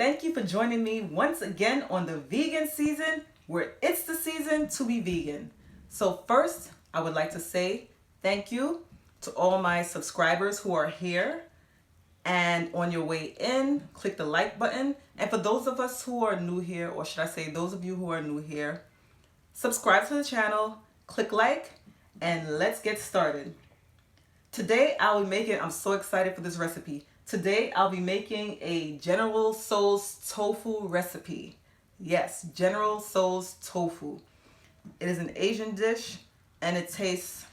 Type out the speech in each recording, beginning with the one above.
thank you for joining me once again on the vegan season, where it's the season to be vegan. So first, I would like to say thank you to all my subscribers who are here. And on your way in, click the like button. And for those of us who are new here, or should I say those of you who are new here, subscribe to the channel, click like, and let's get started. Today I'll be making, I'm so excited for this recipe. Today I'll be making a General Tso's tofu recipe. Yes, General Tso's tofu. It is an Asian dish and it tastes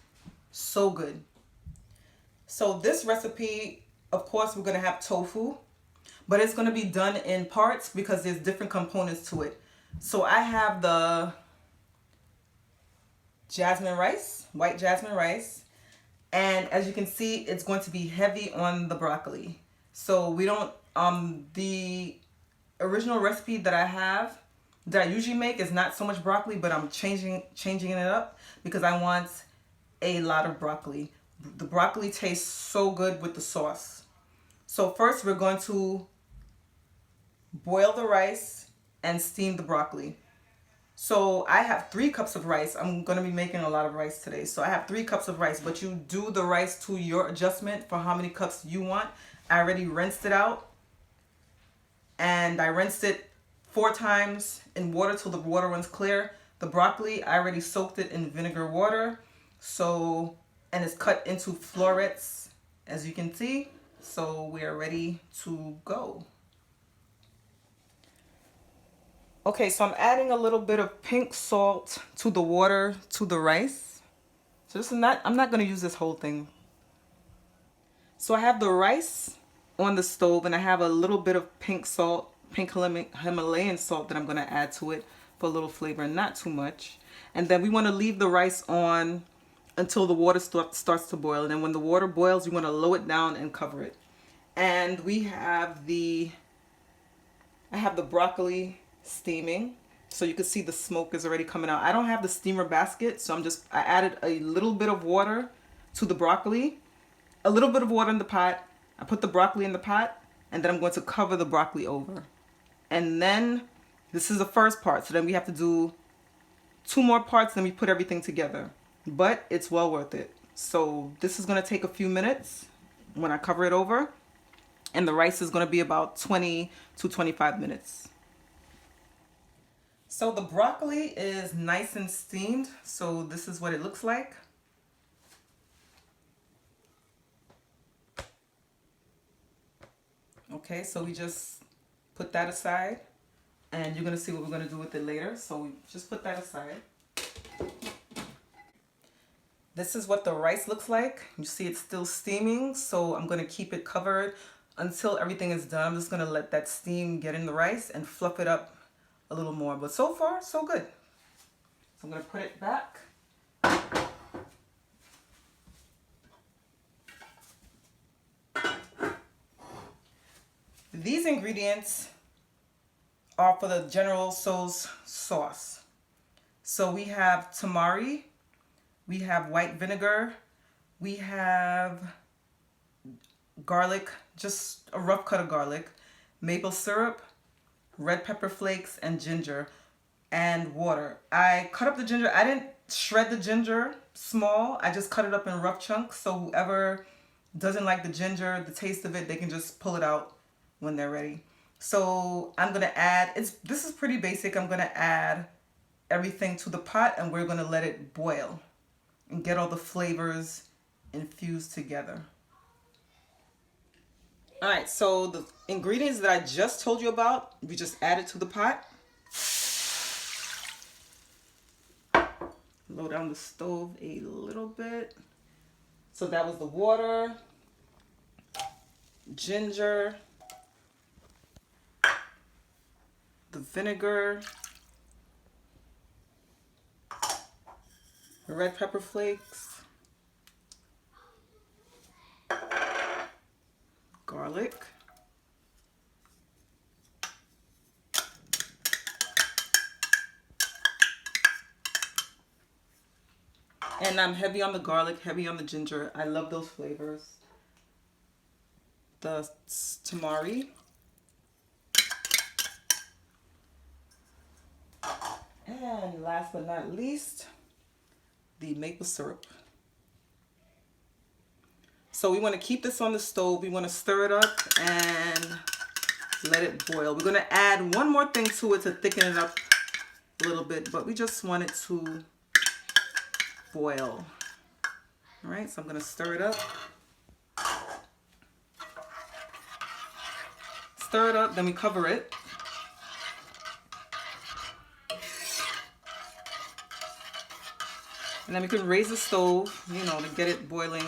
so good. So this recipe, of course, we're going to have tofu, but it's going to be done in parts because there's different components to it. So I have the jasmine rice, white jasmine rice. And as you can see, it's going to be heavy on the broccoli. So we don't, the original recipe that I have, that I usually make is not so much broccoli, but I'm changing it up because I want a lot of broccoli. The broccoli tastes so good with the sauce. So first we're going to boil the rice and steam the broccoli. So I have 3 cups of rice. I'm going to be making a lot of rice today. So I have 3 cups of rice, but you do the rice to your adjustment for how many cups you want. I already rinsed it out. And I rinsed it 4 times in water till the water runs clear. The broccoli, I already soaked it in vinegar water. So, and it's cut into florets, as you can see. So we are ready to go. Okay, so I'm adding a little bit of pink salt to the water, to the rice. So this is not, I'm not going to use this whole thing. So I have the rice on the stove and I have a little bit of pink salt, pink Himalayan salt that I'm going to add to it for a little flavor, not too much. And then we want to leave the rice on until the water starts to boil. And then when the water boils, you want to lower it down and cover it. And we have I have the broccoli steaming, so you can see the smoke is already coming out. I don't have the steamer basket, so I added a little bit of water to the broccoli, a little bit of water in the pot. I put the broccoli in the pot, and then I'm going to cover the broccoli over. And then this is the first part, so then we have to do 2 more parts, then we put everything together. But it's well worth it. So this is going to take a few minutes when I cover it over, and the rice is going to be about 20 to 25 minutes. So the broccoli is nice and steamed, so this is what it looks like. Okay, so we just put that aside, and you're going to see what we're going to do with it later. So we just put that aside. This is what the rice looks like. You see it's still steaming, so I'm going to keep it covered until everything is done. I'm just going to let that steam get in the rice and fluff it up a little more, but so far so good. So I'm going to put it back. These ingredients are for the General Tso's sauce. So we have tamari, we have white vinegar, we have garlic, just a rough cut of garlic, maple syrup, red pepper flakes, and ginger, and water. I cut up the ginger. I didn't shred the ginger small. I just cut it up in rough chunks, so whoever doesn't like the ginger, the taste of it, they can just pull it out when they're ready. So I'm going to add, this is pretty basic. I'm going to add everything to the pot, and we're going to let it boil and get all the flavors infused together. Alright, so the ingredients that I just told you about, we just added to the pot. Low down the stove a little bit. So that was the water, ginger, the vinegar, the red pepper flakes, garlic, and I'm heavy on the garlic, heavy on the ginger. I love those flavors. The tamari, last but not least, the maple syrup. So we want to keep this on the stove. We want to stir it up and let it boil. We're going to add one more thing to it to thicken it up a little bit, but we just want it to boil. All right, so I'm going to stir it up. Stir it up, then we cover it. And then we can raise the stove, you know, to get it boiling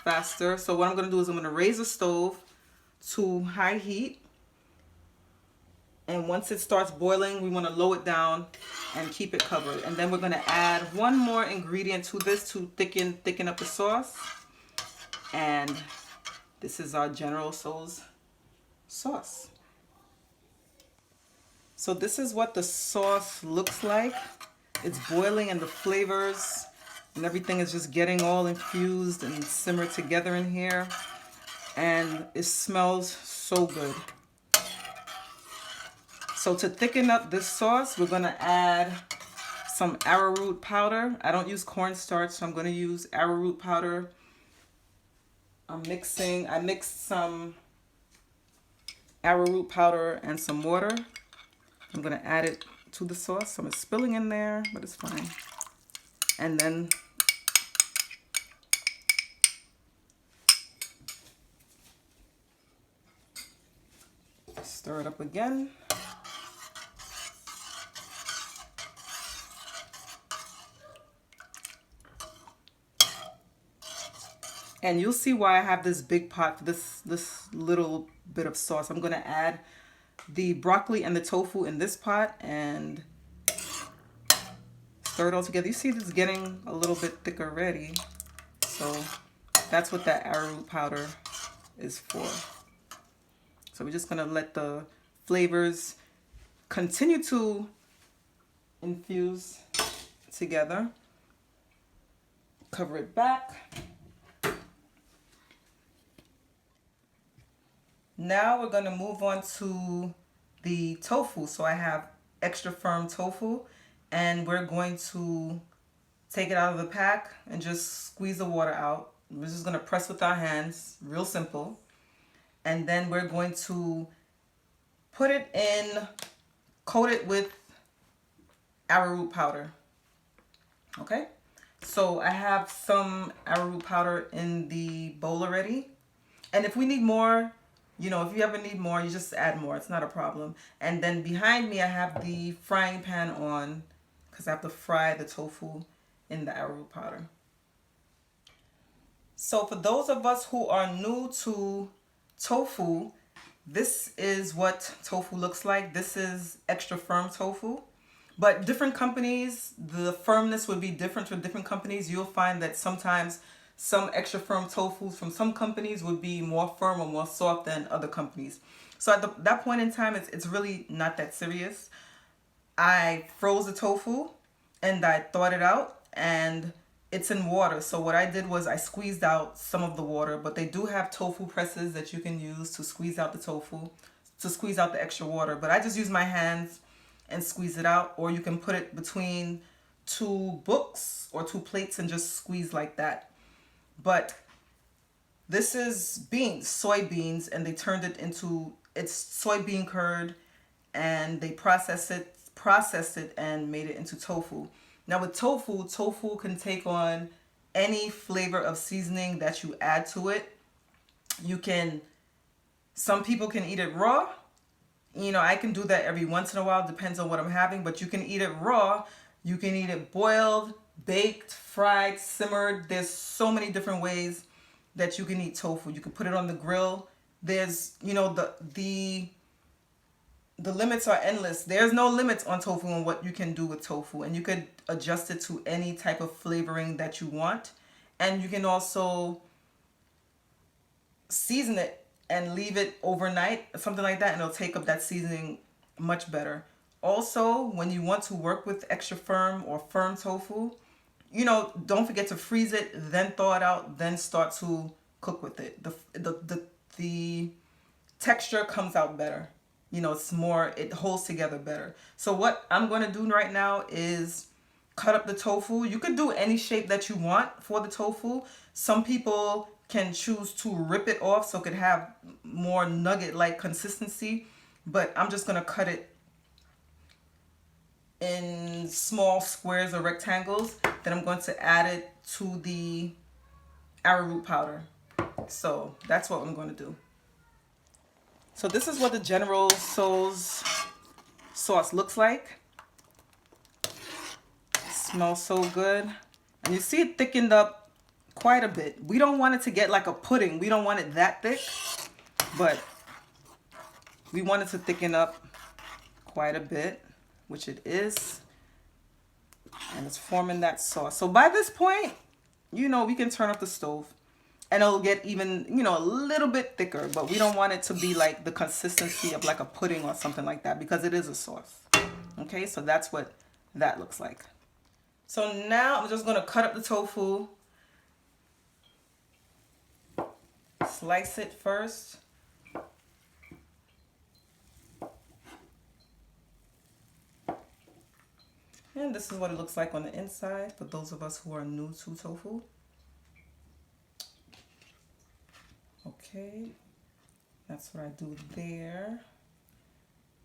faster. So what I'm going to do is I'm going to raise the stove to high heat. And once it starts boiling, we want to lower it down and keep it covered. And then we're going to add one more ingredient to this to thicken up the sauce. And this is our General Tso's sauce. So this is what the sauce looks like. It's boiling and the flavors and everything is just getting all infused and simmered together in here. And it smells so good. So to thicken up this sauce, we're going to add some arrowroot powder. I don't use cornstarch, so I'm going to use arrowroot powder. I mixed some arrowroot powder and some water. I'm going to add it to the sauce. Some is spilling in there, but it's fine. And then stir it up again. And you'll see why I have this big pot for this little bit of sauce. I'm going to add the broccoli and the tofu in this pot and stir it all together. You see this is getting a little bit thicker already. So that's what that arrowroot powder is for. So we're just going to let the flavors continue to infuse together. Cover it back. Now we're going to move on to the tofu. So I have extra firm tofu and we're going to take it out of the pack and just squeeze the water out. We're just going to press with our hands, real simple. And then we're going to put it in, coat it with arrowroot powder. Okay? So I have some arrowroot powder in the bowl already. And if we need more, you know, if you ever need more, you just add more. It's not a problem. And then behind me, I have the frying pan on because I have to fry the tofu in the arrowroot powder. So for those of us who are new to tofu, this is what tofu looks like. This is extra firm tofu. But different companies, the firmness would be different for different companies. You'll find that sometimes some extra firm tofus from some companies would be more firm or more soft than other companies. So at that point in time, it's really not that serious. I froze the tofu and I thawed it out and it's in water. So what I did was I squeezed out some of the water, but they do have tofu presses that you can use to squeeze out the tofu, to squeeze out the extra water. But I just use my hands and squeeze it out, or you can put it between two books or two plates and just squeeze like that. But this is beans, soybeans, and they turned it into, it's soybean curd, and they processed it and made it into tofu. Now with tofu, tofu can take on any flavor of seasoning that you add to it. Some people can eat it raw. You know, I can do that every once in a while, depends on what I'm having, but you can eat it raw. You can eat it boiled, baked, fried, simmered. There's so many different ways that you can eat tofu. You can put it on the grill. There's, you know, the limits are endless. There's no limits on tofu and what you can do with tofu. And you could adjust it to any type of flavoring that you want. And you can also season it and leave it overnight, something like that, and it'll take up that seasoning much better. Also, when you want to work with extra firm or firm tofu, you know, don't forget to freeze it, then thaw it out, then start to cook with it. The texture comes out better. you know, it's more, it holds together better. So what I'm going to do right now is cut up the tofu. You could do any shape that you want for the tofu. Some people can choose to rip it off so it could have more nugget-like consistency, but I'm just going to cut it in small squares or rectangles. Then I'm going to add it to the arrowroot powder. So that's what I'm going to do. So this is what the General Tso's sauce looks like. It smells so good. And you see it thickened up quite a bit. We don't want it to get like a pudding. We don't want it that thick, but we want it to thicken up quite a bit, which it is. And it's forming that sauce. So by this point, you know, we can turn off the stove and it'll get even, you know, a little bit thicker, but we don't want it to be like the consistency of like a pudding or something like that, because it is a sauce. Okay, so that's what that looks like. So now I'm just going to cut up the tofu. Slice it first. And this is what it looks like on the inside for those of us who are new to tofu. Okay, that's what I do there.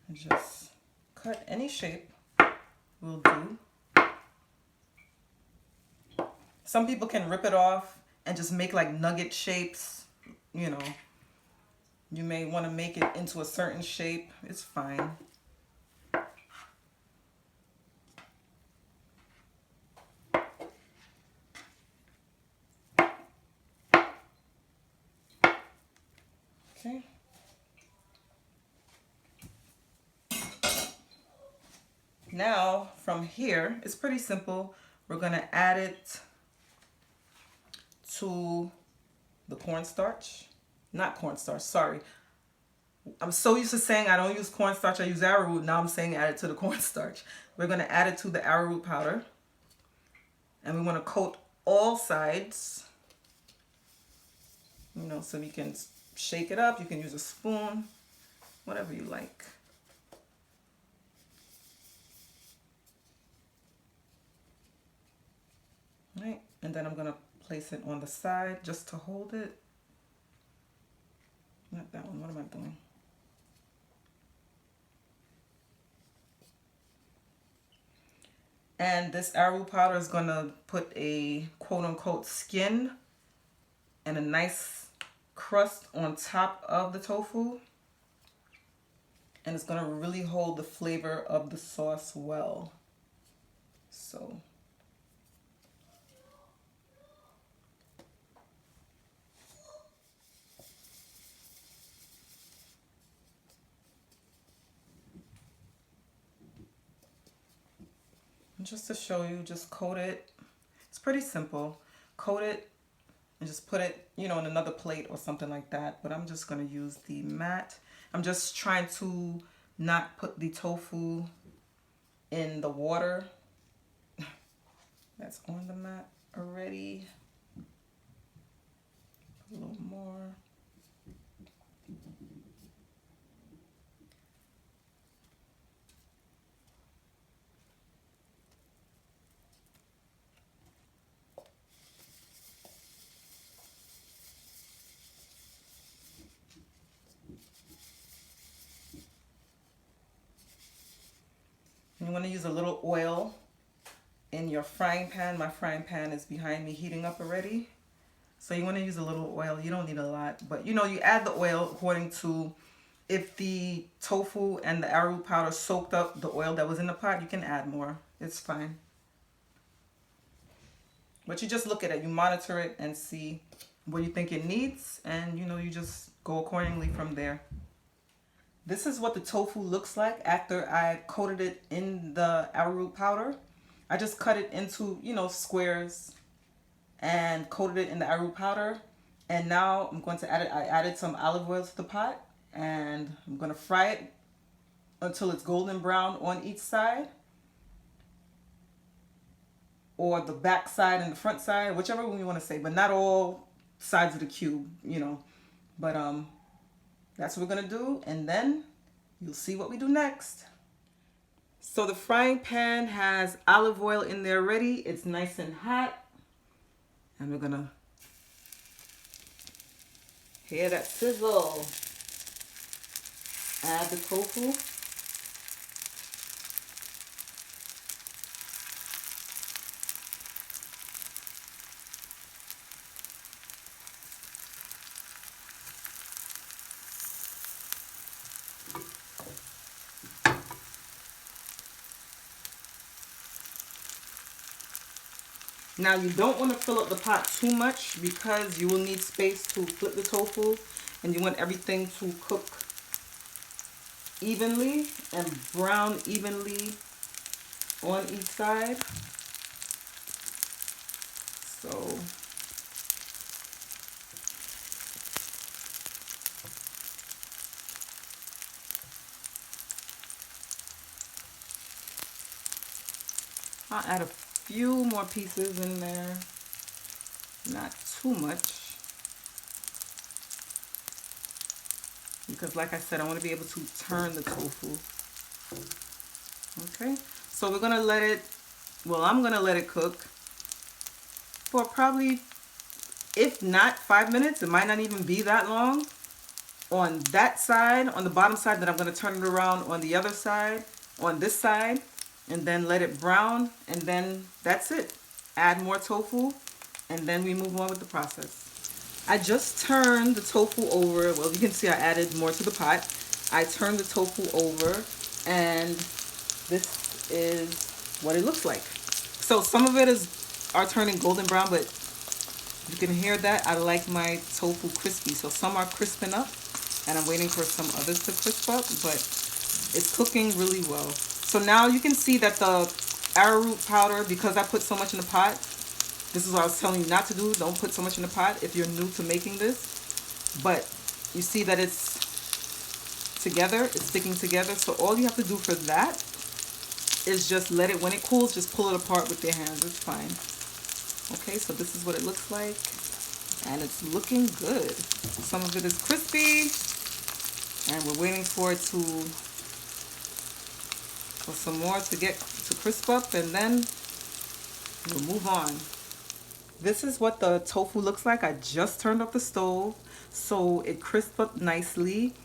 And just cut any shape will do. Some people can rip it off and just make like nugget shapes. You know, you may want to make it into a certain shape. It's fine. Okay. Now from here, it's pretty simple. We're going to add it to the cornstarch. Not cornstarch, sorry. I'm so used to saying I don't use cornstarch, I use arrowroot. Now I'm saying add it to the cornstarch. We're going to add it to the arrowroot powder. And we want to coat all sides. You know, so we can shake it up. You can use a spoon, whatever you like. Right, and then I'm going to place it on the side just to hold it. Not that one, what am I doing? And this arrowroot powder is going to put a quote-unquote skin and a nice crust on top of the tofu. And it's going to really hold the flavor of the sauce well. So just to show you, just coat it. It's pretty simple. Coat it and just put it, you know, in another plate or something like that. But I'm just going to use the mat. I'm just trying to not put the tofu in the water that's on the mat already. A little more. You want to use a little oil in your frying pan. My frying pan is behind me heating up already. So you want to use a little oil. You don't need a lot, but you know, you add the oil according to if the tofu and the arrowroot powder soaked up the oil that was in the pot, you can add more. It's fine. But you just look at it, you monitor it and see what you think it needs, and you know, you just go accordingly from there. This is what the tofu looks like after I coated it in the arrowroot powder. I just cut it into, you know, squares and coated it in the arrowroot powder. And now I'm going to add it. I added some olive oil to the pot and I'm going to fry it until it's golden brown on each side, or the back side and the front side, whichever one you want to say, but not all sides of the cube, you know. But that's what we're going to do. And then You'll see what we do next. So the frying pan has olive oil in there already. It's nice and hot. And we're gonna hear that sizzle. Add the tofu. Now you don't want to fill up the pot too much because you will need space to flip the tofu, and you want everything to cook evenly and brown evenly on each side. So I'll add a few more pieces in there, not too much, because like I said, I want to be able to turn the tofu. Okay, so we're gonna let it, well, I'm gonna let it cook for probably, if not 5 minutes, it might not even be that long, on that side, on the bottom side. Then I'm gonna turn it around on the other side, on this side, and then let it brown, and then that's it. Add more tofu, and then we move on with the process. I just turned the tofu over. Well, you can see I added more to the pot. I turned the tofu over, and this is what it looks like. So some of it are turning golden brown, but you can hear that I like my tofu crispy. So some are crisping up, and I'm waiting for some others to crisp up, but it's cooking really well. So now you can see that the arrowroot powder, because I put so much in the pot, this is what I was telling you not to do. Don't put so much in the pot if you're new to making this. But you see that it's together, it's sticking together. So all you have to do for that is just let it, when it cools, just pull it apart with your hands. It's fine. Okay, so this is what it looks like. And it's looking good. Some of it is crispy, and we're waiting for it to, for some more to get to crisp up, and then we'll move on. This is what the tofu looks like. I just turned up the stove, so it crisped up nicely.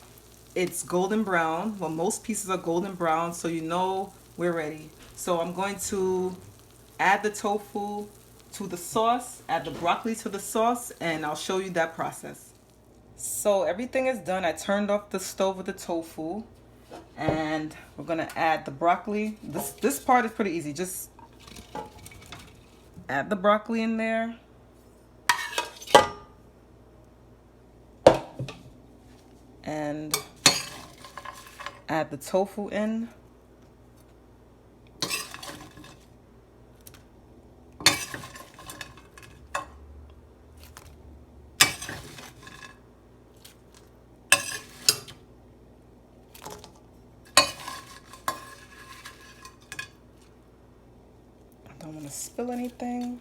It's golden brown. Well, most pieces are golden brown, so you know we're ready. So I'm going to add the tofu to the sauce, add the broccoli to the sauce, and I'll show you that process. So everything is done. I turned off the stove with the tofu, and we're gonna add the broccoli. This part is pretty easy. Just add the broccoli in there. And add the tofu in. I don't want to spill anything.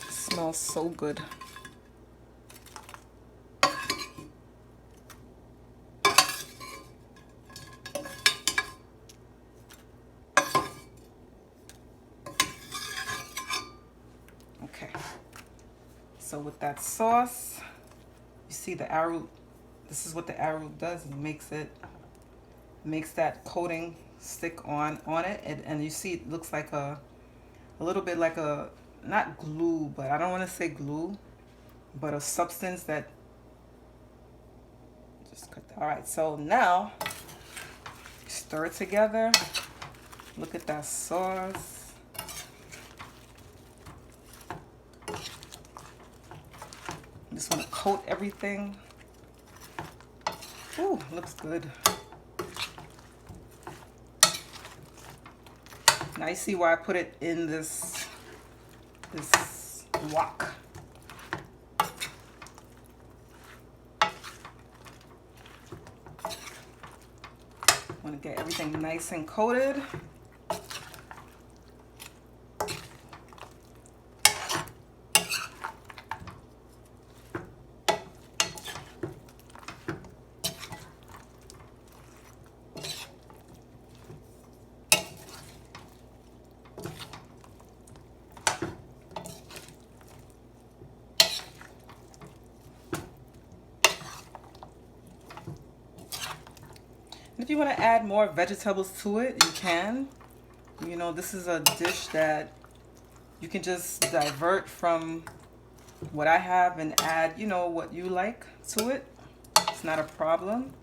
Smells so good. Okay, so with that sauce, you see the arrowroot. This is what the arrowroot does. It makes that coating stick on it, and you see it looks like a little bit like a, not glue, but I don't want to say glue, but a substance that just cut that. All right, so now stir it together. Look at that sauce. Just want to coat everything. Ooh, looks good. Now you see why I put it in this wok. Want to get everything nice and coated. And if you want to add more vegetables to it, you can. You know, this is a dish that you can just divert from what I have and add, you know, what you like to it. It's not a problem.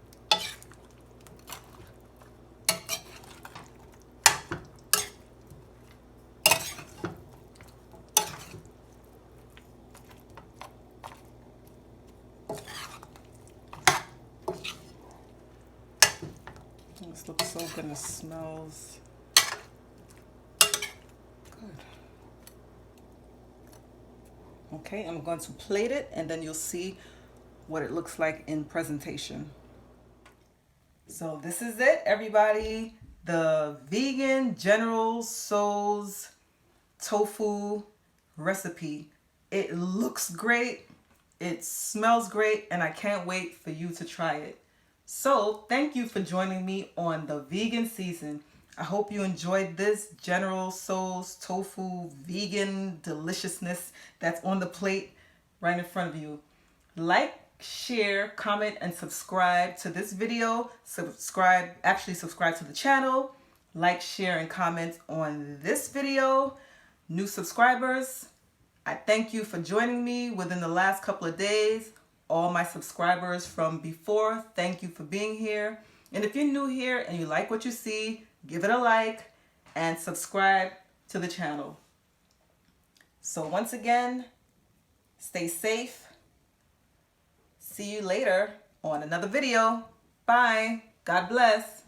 This looks so good and it smells good. Okay, I'm going to plate it and then you'll see what it looks like in presentation. So this is it, everybody. The vegan General Tso's tofu recipe. It looks great, it smells great, and I can't wait for you to try it. So thank you for joining me on the vegan season. I hope you enjoyed this General Tso's tofu vegan deliciousness that's on the plate right in front of you. Like, share, comment, and subscribe to this video. Subscribe to the channel. Like, share, and comment on this video. New subscribers, I thank you for joining me within the last couple of days. All my subscribers from before, thank you for being here. And if you're new here and you like what you see, give it a like and subscribe to the channel. So once again, stay safe. See you later on another video. Bye. God bless.